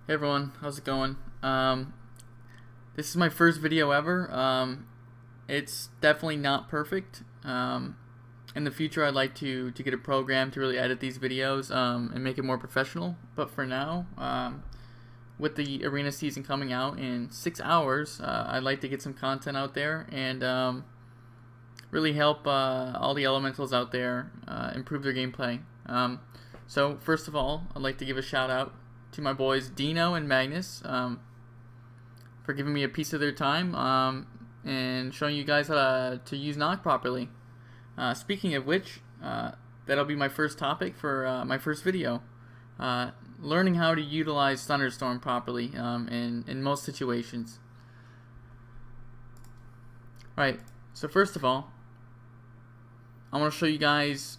Hey everyone, how's it going? This is my first video ever. It's definitely not perfect. In the future, I'd like to get a program to really edit these videos and make it more professional. But for now, with the arena season coming out in 6 hours, I'd like to get some content out there and really help all the elementals out there improve their gameplay. So first of all, I'd like to give a shout out to my boys Dino and Magnus for giving me a piece of their time and showing you guys how to use knock properly. Speaking of which, that'll be my first topic for my first video. Learning how to utilize thunderstorm properly in most situations. Right, so first of all, I want to show you guys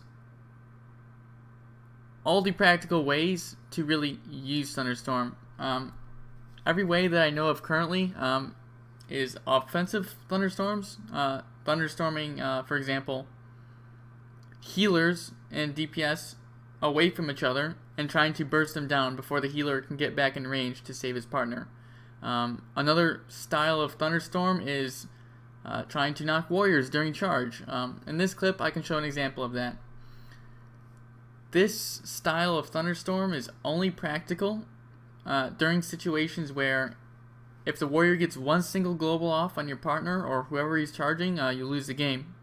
all the practical ways to really use thunderstorm. Every way that I know of currently is offensive thunderstorms. Thunderstorming, for example, healers and DPS away from each other and trying to burst them down before the healer can get back in range to save his partner. Another style of thunderstorm is trying to knock warriors during charge. In this clip, I can show an example of that. This style of thunderstorm is only practical during situations where if the warrior gets one single global off on your partner or whoever he's charging, you lose the game.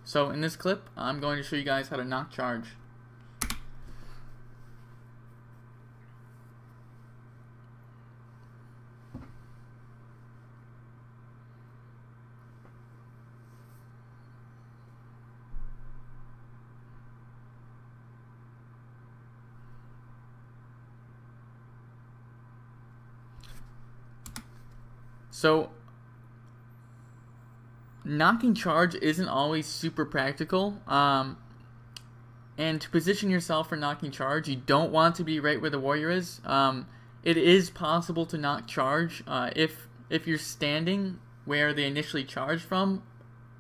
So in this clip, I'm going to show you guys how to knock charge. So, knocking charge isn't always super practical, and to position yourself for knocking charge, you don't want to be right where the warrior is. It is possible to knock charge if you're standing where they initially charged from,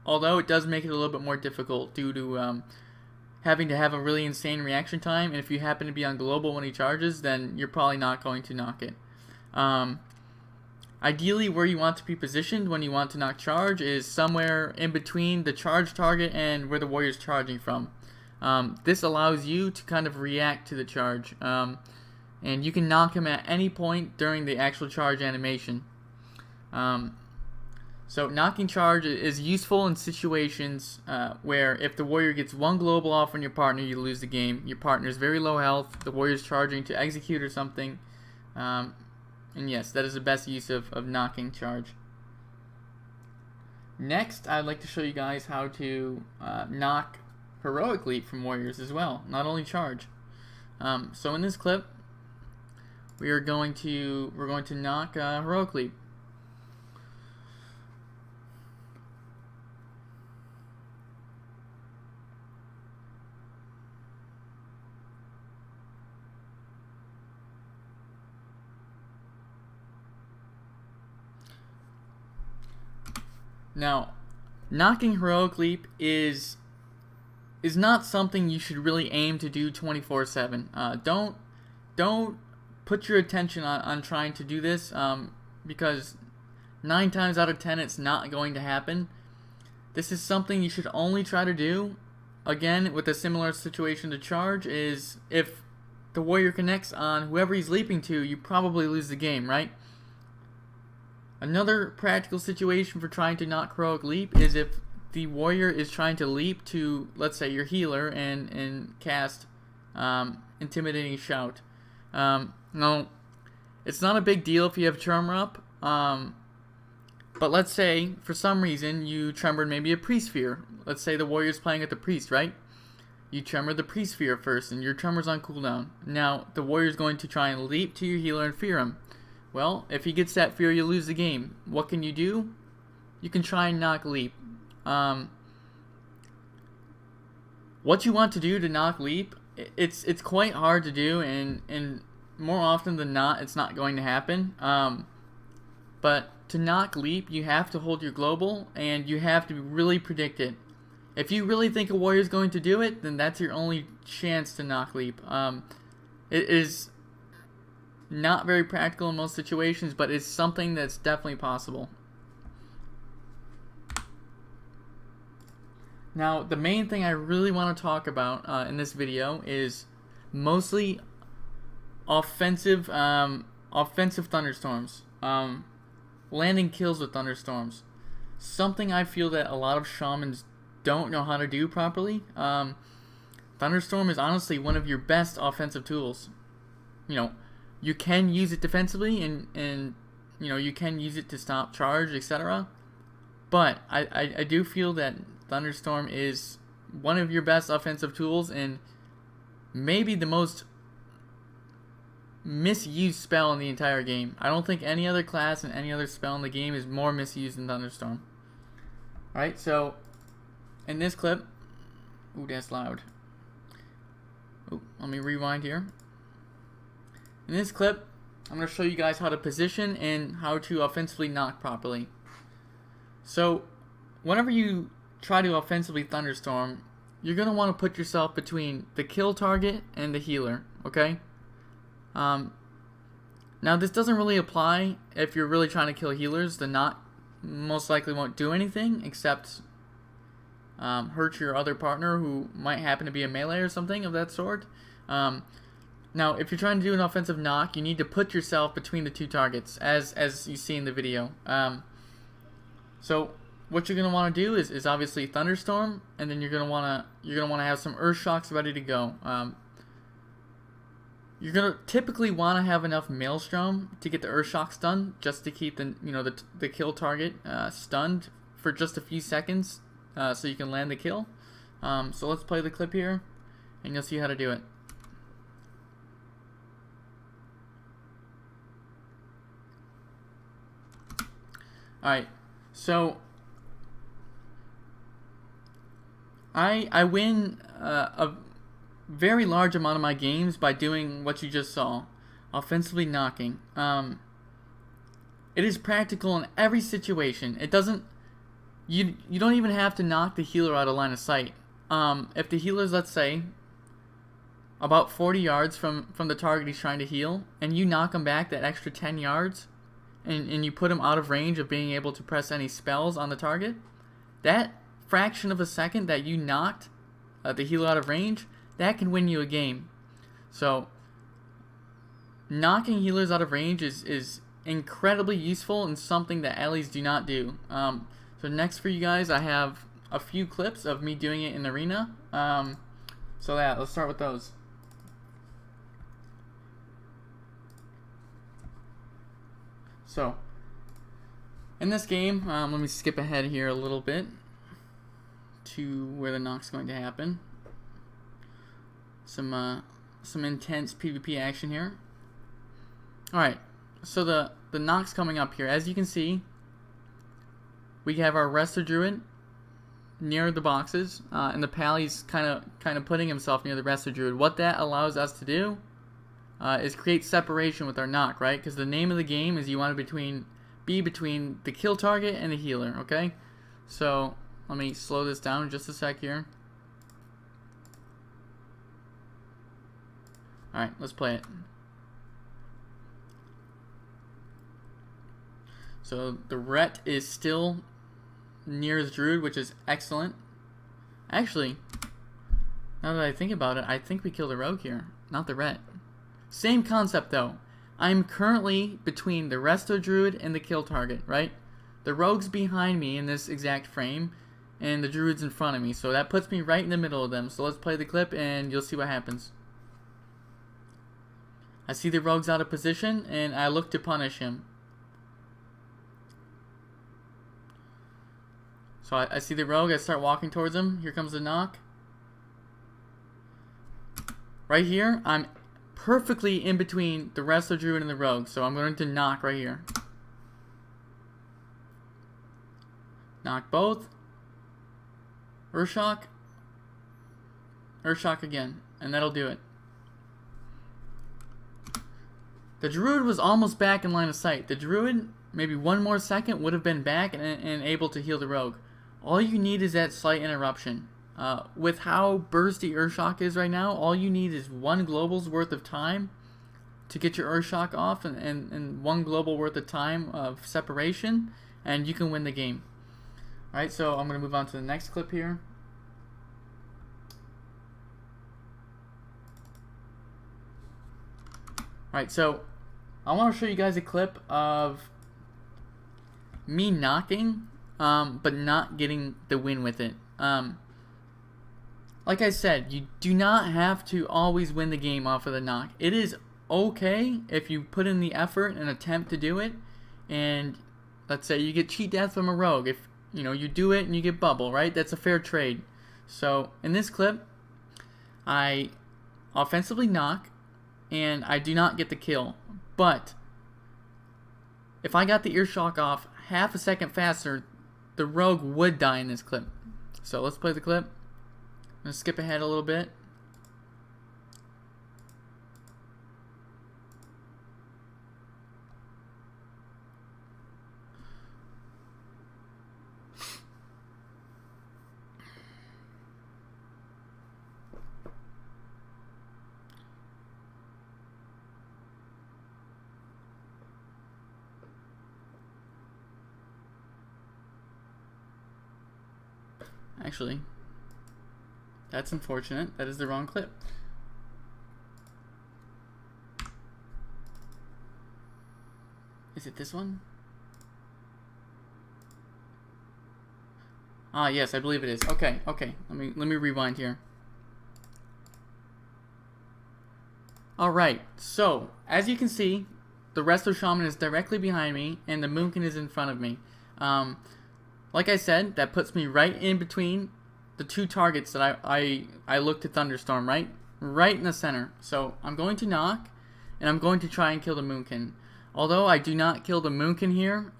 although it does make it a little bit more difficult due to having to have a really insane reaction time, and if you happen to be on global when he charges, then you're probably not going to knock it. Ideally, where you want to be positioned when you want to knock charge is somewhere in between the charge target and where the warrior's charging from. This allows you to kind of react to the charge, and you can knock him at any point during the actual charge animation. So knocking charge is useful in situations where if the warrior gets one global off on your partner, you lose the game. Your partner's very low health, the warrior's charging to execute or something. And yes, that is the best use of knocking charge. Next, I'd like to show you guys how to knock heroic leap from warriors as well, not only charge. So in this clip, we're going to knock heroic leap. Now, knocking heroic leap is not something you should really aim to do 24/7. Don't put your attention on trying to do this because 9 times out of 10 it's not going to happen. This is something you should only try to do, again, with a similar situation to charge, is if the warrior connects on whoever he's leaping to, you probably lose the game, right? Another practical situation for trying to knock heroic leap is if the warrior is trying to leap to, let's say, your healer and cast intimidating shout. No, it's not a big deal if you have tremor up, but let's say for some reason you tremored maybe a priest fear. Let's say the warrior's playing at the priest, right? You tremor the priest fear first and your tremor's on cooldown. Now the warrior's going to try and leap to your healer and fear him. Well, if he gets that fear, you lose the game. What can you do? You can try and knock leap. What you want to do to knock leap, it's quite hard to do, and more often than not, it's not going to happen. But to knock leap, you have to hold your global, and you have to really predict it. If you really think a warrior's going to do it, then that's your only chance to knock leap. It is not very practical in most situations, but it's something that's definitely possible. Now, the main thing I really want to talk about in this video is mostly offensive thunderstorms. Landing kills with thunderstorms. Something I feel that a lot of shamans don't know how to do properly. Thunderstorm is honestly one of your best offensive tools. You know, you can use it defensively, and you know, you can use it to stop charge, etc. But I do feel that Thunderstorm is one of your best offensive tools, and maybe the most misused spell in the entire game. I don't think any other class and any other spell in the game is more misused than Thunderstorm. Alright, so in this clip, ooh, that's loud. Ooh, let me rewind here. In this clip, I'm going to show you guys how to position and how to offensively knock properly. So, whenever you try to offensively thunderstorm, you're going to want to put yourself between the kill target and the healer, okay? Now, this doesn't really apply if you're really trying to kill healers. The knock most likely won't do anything except hurt your other partner who might happen to be a melee or something of that sort. Now, if you're trying to do an offensive knock, you need to put yourself between the two targets, as you see in the video. So what you're gonna want to do is obviously thunderstorm, and then you're gonna wanna have some earth shocks ready to go. You're gonna typically want to have enough maelstrom to get the earth shocks done, just to keep the kill target stunned for just a few seconds, so you can land the kill. So let's play the clip here, and you'll see how to do it. Alright, so I win a very large amount of my games by doing what you just saw, offensively knocking. It is practical in every situation. It doesn't, you don't even have to knock the healer out of line of sight. If the healer's, let's say, about 40 yards from the target he's trying to heal, and you knock him back that extra 10 yards, and you put him out of range of being able to press any spells on the target, that fraction of a second that you knocked the healer out of range, that can win you a game. So knocking healers out of range is incredibly useful and something that allies do not do. So next for you guys, I have a few clips of me doing it in arena. So yeah, let's start with those. So, in this game, let me skip ahead here a little bit to where the knock's going to happen. Some intense PvP action here. Alright, so the knock's coming up here. As you can see, we have our Resto Druid near the boxes, and the Pally's kind of putting himself near the Resto Druid. What that allows us to do is create separation with our knock, right? Because the name of the game is you want to be between the kill target and the healer, okay? So let me slow this down just a sec here. Alright, let's play it. So the Ret is still near his Druid, which is excellent. Actually, now that I think about it, I think we killed the Rogue here, not the Ret. Same concept though. I'm currently between the Resto Druid and the kill target, right? The Rogue's behind me in this exact frame, and the Druid's in front of me, so that puts me right in the middle of them. So let's play the clip and you'll see what happens. I see the Rogue's out of position, and I look to punish him. So I see the Rogue, I start walking towards him. Here comes the knock. Right here, I'm perfectly in between the Resto Druid and the Rogue, so I'm going to knock right here. Knock both. Earthshock. Earthshock again, and that'll do it. The Druid was almost back in line of sight. The Druid, maybe one more second, would have been back and able to heal the Rogue. All you need is that slight interruption. With how bursty Earthshock is right now, all you need is one global's worth of time to get your Earth Shock off in one global worth of time of separation, and you can win the game. Alright, so I'm going to move on to the next clip here. Alright, so I want to show you guys a clip of me knocking, but not getting the win with it. Like I said, you do not have to always win the game off of the knock. It is okay if you put in the effort and attempt to do it, and let's say you get cheat death from a rogue. If you know you do it and you get bubble, right? That's a fair trade. So in this clip, I offensively knock, and I do not get the kill. But if I got the ear shock off half a second faster, the rogue would die in this clip. So let's play the clip. I'm going to skip ahead a little bit. Actually, that's unfortunate. That is the wrong clip. Is it this one? Ah, yes, I believe it is. Okay. Let me rewind here. Alright, so as you can see, the Resto Shaman is directly behind me and the Moonkin is in front of me. Like I said, that puts me right in between the two targets that I look to thunderstorm, right in the center. So I'm going to knock, and I'm going to try and kill the Moonkin. Although I do not kill the Moonkin here,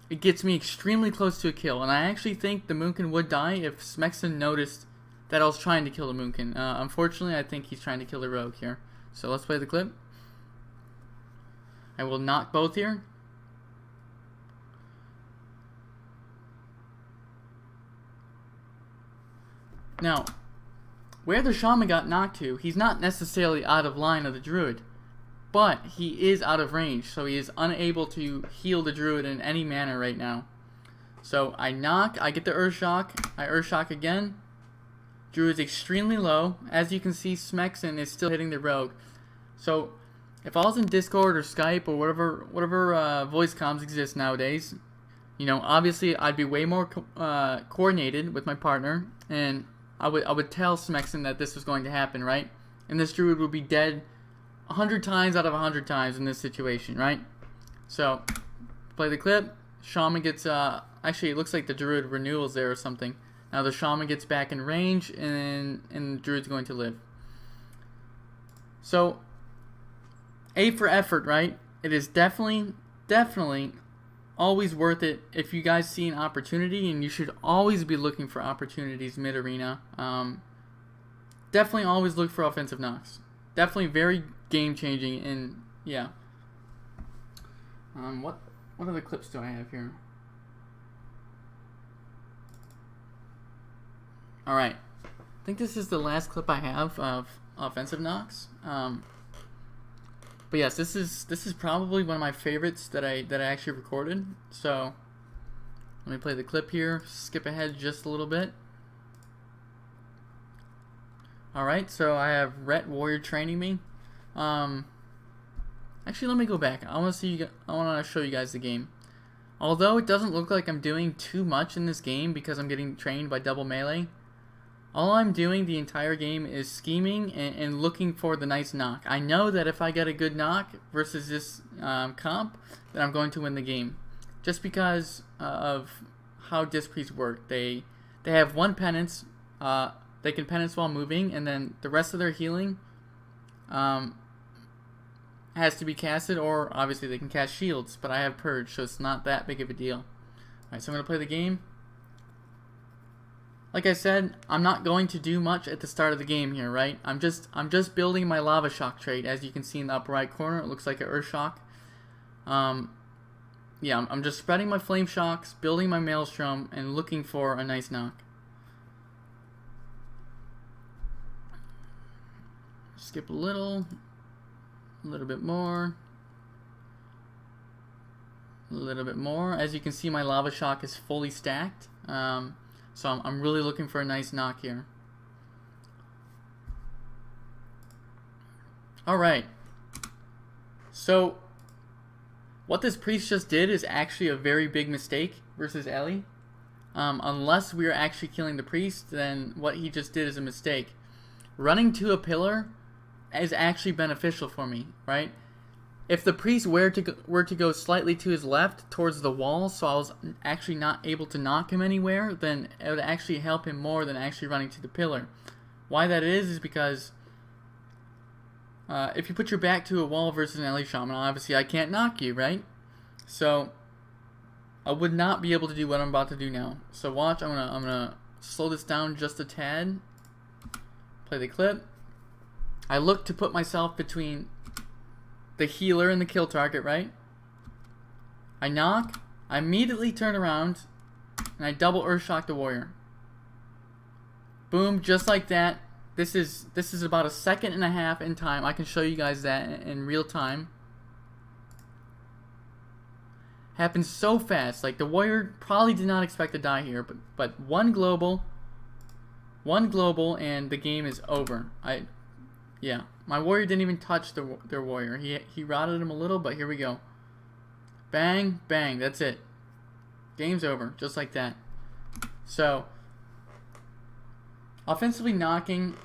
it gets me extremely close to a kill, and I actually think the Moonkin would die if Smexon noticed that I was trying to kill the Moonkin. Unfortunately, I think he's trying to kill the rogue here. So let's play the clip. I will knock both here. Now, where the Shaman got knocked to, he's not necessarily out of line of the Druid, but he is out of range, so he is unable to heal the Druid in any manner right now. So I knock, I get the Earth Shock, I Earth Shock again. Druid's extremely low. As you can see, Smexon is still hitting the rogue. So if I was in Discord or Skype or whatever voice comms exist nowadays, you know, obviously I'd be way more coordinated with my partner, and I would tell Smexon that this was going to happen, right? And this Druid would be dead 100 times out of 100 times in this situation, right? So, play the clip. Shaman gets, actually it looks like the Druid renewals there or something. Now the Shaman gets back in range, and the Druid's going to live. So, A for effort, right? It is definitely always worth it if you guys see an opportunity, and you should always be looking for opportunities mid-arena. Definitely always look for offensive knocks. Definitely very game-changing, and yeah. What other clips do I have here? Alright. I think this is the last clip I have of offensive knocks. But yes, this is probably one of my favorites that I actually recorded. So let me play the clip here. Skip ahead just a little bit. All right, so I have Ret Warrior training me. Actually, let me go back. I want to show you guys the game. Although it doesn't look like I'm doing too much in this game because I'm getting trained by double melee, all I'm doing the entire game is scheming and looking for the nice knock. I know that if I get a good knock versus this comp, then I'm going to win the game. Just because of how Disc Priests work. They have one penance. They can penance while moving, and then the rest of their healing has to be casted, or obviously they can cast shields, but I have Purge, so it's not that big of a deal. Alright, so I'm going to play the game. Like I said, I'm not going to do much at the start of the game here, right? I'm just building my Lava Shock trait. As you can see in the upper right corner, it looks like an Earth Shock. Yeah, I'm just spreading my Flame Shocks, building my Maelstrom, and looking for a nice knock. Skip a little. A little bit more. A little bit more. As you can see, my lava shock is fully stacked. So I'm really looking for a nice knock here. Alright. So, what this priest just did is actually a very big mistake versus Ellie. Unless we are actually killing the priest, then what he just did is a mistake. Running to a pillar is actually beneficial for me, right? If the priest were to go slightly to his left towards the wall, so I was actually not able to knock him anywhere, then it would actually help him more than actually running to the pillar. Why that is because if you put your back to a wall versus an Ellie Shaman, obviously I can't knock you, right? So I would not be able to do what I'm about to do now. So watch, I'm gonna slow this down just a tad. Play the clip. I look to put myself between the healer and the kill target, right? I knock, I immediately turn around, and I double earth shock the warrior. Boom, just like that. This is about 1.5 seconds in time. I can show you guys that in real time. Happens so fast. Like, the warrior probably did not expect to die here, but one global, and the game is over. Yeah, my warrior didn't even touch their warrior. He rotted him a little, but here we go. Bang, bang, that's it. Game's over, just like that. So, offensively knocking,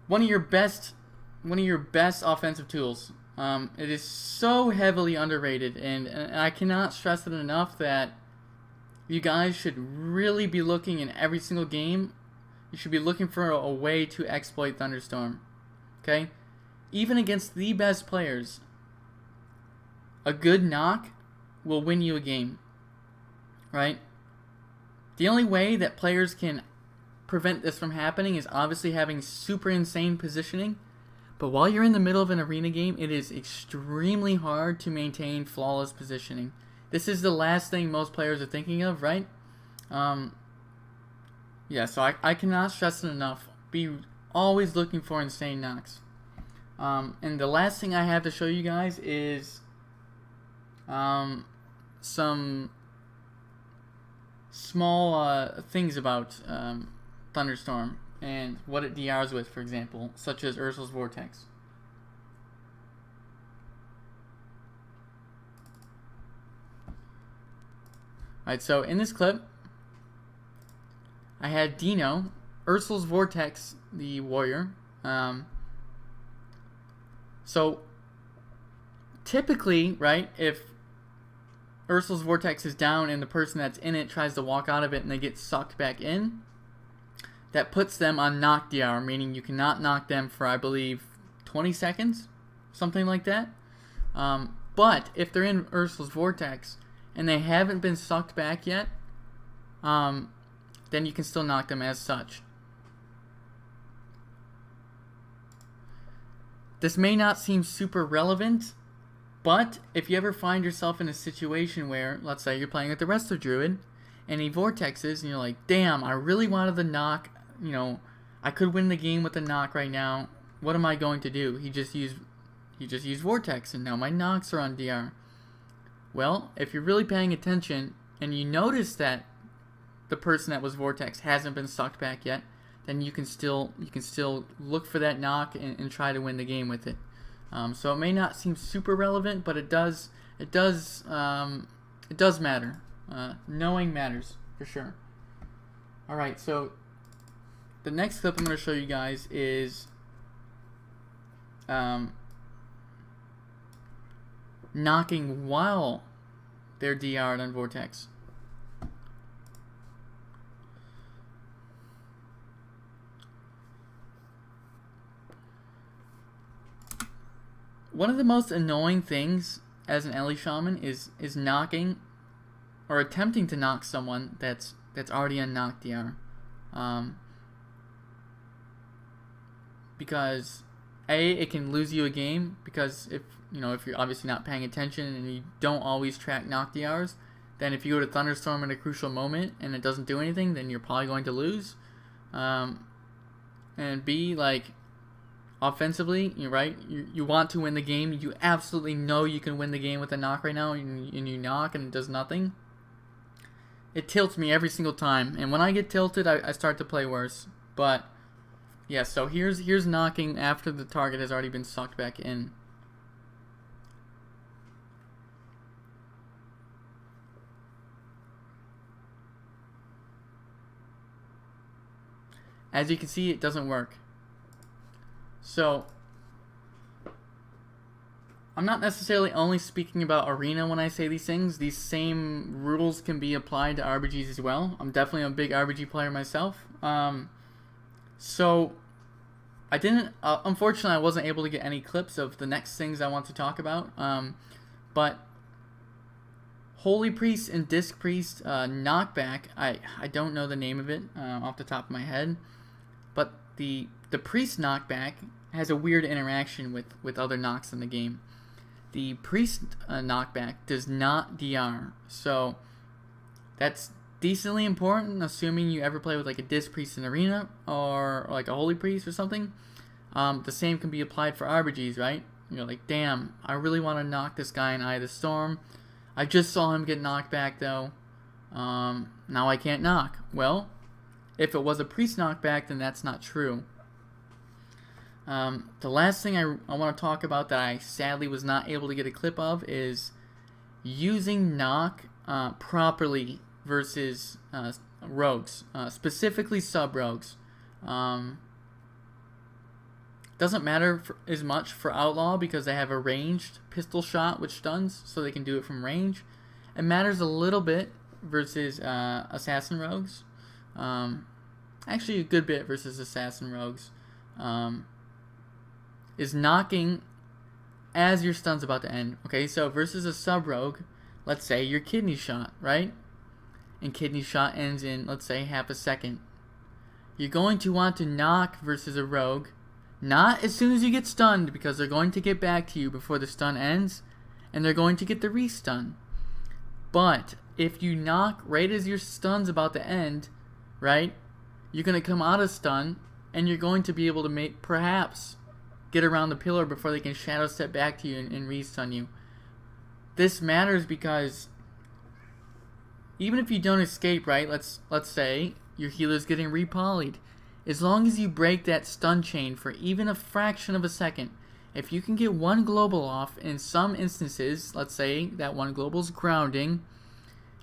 one of your best offensive tools. It is so heavily underrated, and I cannot stress it enough that you guys should really be looking in every single game. You should be looking for a way to exploit Thunderstorm. Okay? Even against the best players, a good knock will win you a game. Right? The only way that players can prevent this from happening is obviously having super insane positioning. But while you're in the middle of an arena game, it is extremely hard to maintain flawless positioning. This is the last thing most players are thinking of, right? Yeah, so I cannot stress it enough. Be always looking for insane knocks. And the last thing I have to show you guys is some small things about Thunderstorm and what it DRs with, for example, such as Ursul's Vortex. Alright, so in this clip, I had Dinoe, Ursul's Vortex, the warrior. So, typically, right, if Ursul's Vortex is down and the person that's in it tries to walk out of it and they get sucked back in, that puts them on knock DR, meaning you cannot knock them for, I believe, 20 seconds, something like that. But if they're in Ursul's Vortex and they haven't been sucked back yet, then you can still knock them as such. This may not seem super relevant, but if you ever find yourself in a situation where, let's say you're playing with the Wrestler Druid, and he vortexes, and you're like, damn, I really wanted the knock, you know, I could win the game with the knock right now, what am I going to do? He just used Vortex, and now my knocks are on DR. Well, if you're really paying attention, and you notice that the person that was Vortex hasn't been sucked back yet, then you can still look for that knock and try to win the game with it. So it may not seem super relevant, but it does matter. Knowing matters for sure. All right, so the next clip I'm going to show you guys is knocking while they're DR'd on Vortex. One of the most annoying things as an Ellie Shaman is knocking or attempting to knock someone that's already on knock DR. Because it can lose you a game, because if you're obviously not paying attention and you don't always track knock DRs, then if you go to Thunderstorm at a crucial moment and it doesn't do anything, then you're probably going to lose. And B, like, offensively, you're right. You want to win the game. You absolutely know you can win the game with a knock right now, and you knock and it does nothing. It tilts me every single time, and when I get tilted, I start to play worse. But yeah, so here's knocking after the target has already been sucked back in. As you can see, it doesn't work. So I'm not necessarily only speaking about Arena when I say these things. These same rules can be applied to RBGs as well. I'm definitely a big RBG player myself. So I didn't, unfortunately I wasn't able to get any clips of the next things I want to talk about. But Holy Priest and Disc Priest knockback, I don't know the name of it off the top of my head. But the Priest knockback has a weird interaction with other knocks in the game. The Priest knockback does not DR, so that's decently important, assuming you ever play with like a Disc Priest in Arena or like a Holy Priest or something. The same can be applied for RBGs, right? You're like, damn, I really want to knock this guy in Eye of the Storm. I just saw him get knocked back though. Now I can't knock. Well, if it was a Priest knockback, then that's not true. The last thing I want to talk about that I sadly was not able to get a clip of is using knock properly versus rogues, specifically sub-rogues. Doesn't matter as much for Outlaw because they have a ranged pistol shot which stuns, so they can do it from range. It matters a little bit versus Assassin Rogues. Actually a good bit versus Assassin Rogues. Is knocking as your stun's about to end. Okay, so versus a sub-rogue, let's say your kidney shot, right? And kidney shot ends in, let's say, half a second. You're going to want to knock versus a rogue, not as soon as you get stunned, because they're going to get back to you before the stun ends, and they're going to get the restun. But if you knock right as your stun's about to end, right, you're going to come out of stun, and you're going to be able to perhaps get around the pillar before they can shadow step back to you and restun you. This matters because even if you don't escape, right, let's say your healer's getting repolyed, as long as you break that stun chain for even a fraction of a second, if you can get one global off in some instances, let's say that one global's grounding,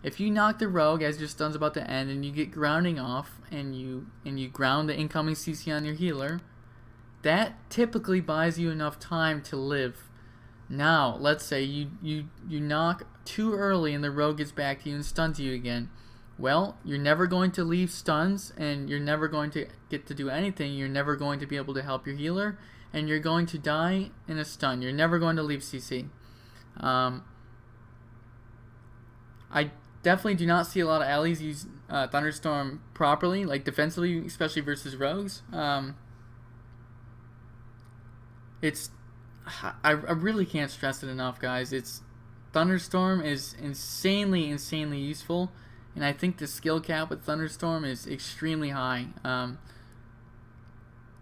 if you knock the rogue as your stun's about to end and you get grounding off and you ground the incoming CC on your healer, that typically buys you enough time to live. Now, let's say you knock too early and the rogue gets back to you and stuns you again. Well, you're never going to leave stuns and you're never going to get to do anything. You're never going to be able to help your healer and you're going to die in a stun. You're never going to leave CC. I definitely do not see a lot of allies use Thunderstorm properly, like defensively, especially versus rogues. I really can't stress it enough, guys. Thunderstorm is insanely useful, and I think the skill cap with Thunderstorm is extremely high.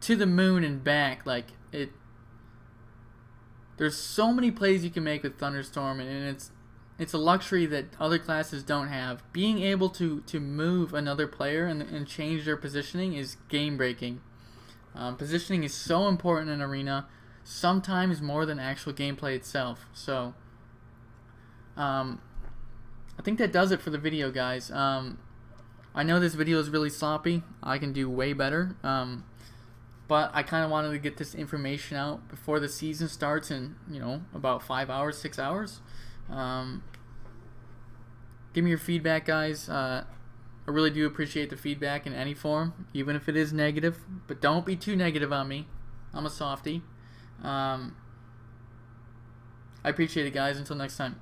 To the moon and back, there's so many plays you can make with Thunderstorm, and it's a luxury that other classes don't have. Being able to move another player and change their positioning is game breaking. Positioning is so important in Arena, sometimes more than actual gameplay itself. So I think that does it for the video, guys. I know this video is really sloppy. I can do way better, but I kind of wanted to get this information out before the season starts in about 5 hours, 6 hours. Give me your feedback, guys. I really do appreciate the feedback in any form, even if it is negative, but don't be too negative on me. I'm a softie. I appreciate it, guys. Until next time.